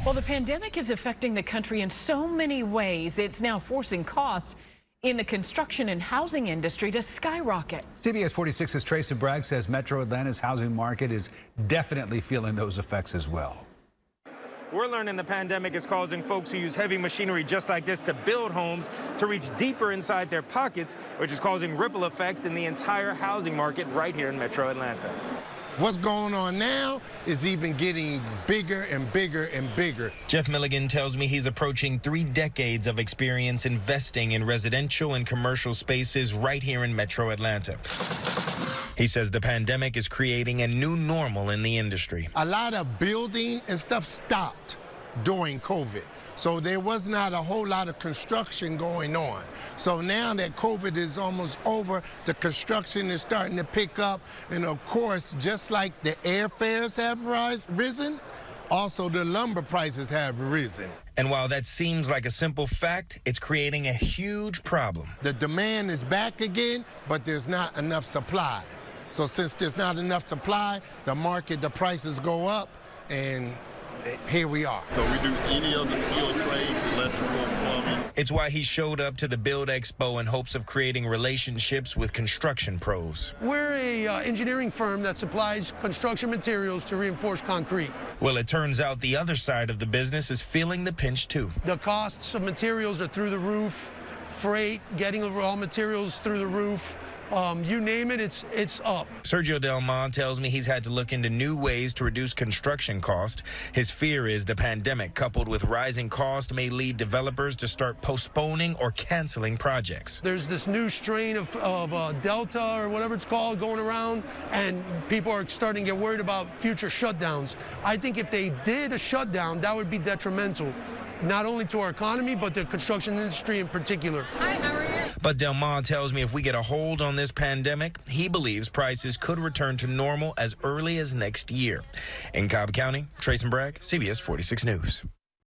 Well, the pandemic is affecting the country in so many ways. It's now forcing costs in the construction and housing industry to skyrocket. CBS 46's Trace and Bragg says Metro Atlanta's housing market is definitely feeling those effects as well. We're learning the pandemic is causing folks who use heavy machinery just like this to build homes to reach deeper inside their pockets, which is causing ripple effects in the entire housing market right here in Metro Atlanta. What's going on now is even getting bigger and bigger and bigger. Jeff Milligan tells me he's approaching 3 decades of experience investing in residential and commercial spaces right here in Metro Atlanta. He says the pandemic is creating a new normal in the industry. A lot of building and stuff stopped during COVID. So there was not a whole lot of construction going on. So now that COVID is almost over, the construction is starting to pick up. And of course, just like the airfares have risen, also the lumber prices have risen. And while that seems like a simple fact, it's creating a huge problem. The demand is back again, but there's not enough supply. So since there's not enough supply, the prices go up, and here we are. So we do any of the skilled trades, electrical, plumbing. It's why he showed up to the Build Expo in hopes of creating relationships with construction pros. We're an engineering firm that supplies construction materials to reinforce concrete. Well, it turns out the other side of the business is feeling the pinch too. The costs of materials are through the roof, freight, getting the raw materials through the roof. You name it, it's up. Sergio Delmont tells me he's had to look into new ways to reduce construction cost. His fear is the pandemic coupled with rising costs may lead developers to start postponing or canceling projects. There's this new strain of Delta or whatever it's called going around, and people are starting to get worried about future shutdowns. I think if they did a shutdown, that would be detrimental, not only to our economy, but the construction industry in particular. Hi, how are you? But Delmont tells me if we get a hold on this pandemic, he believes prices could return to normal as early as next year. In Cobb County, Trace and Bragg, CBS 46 News.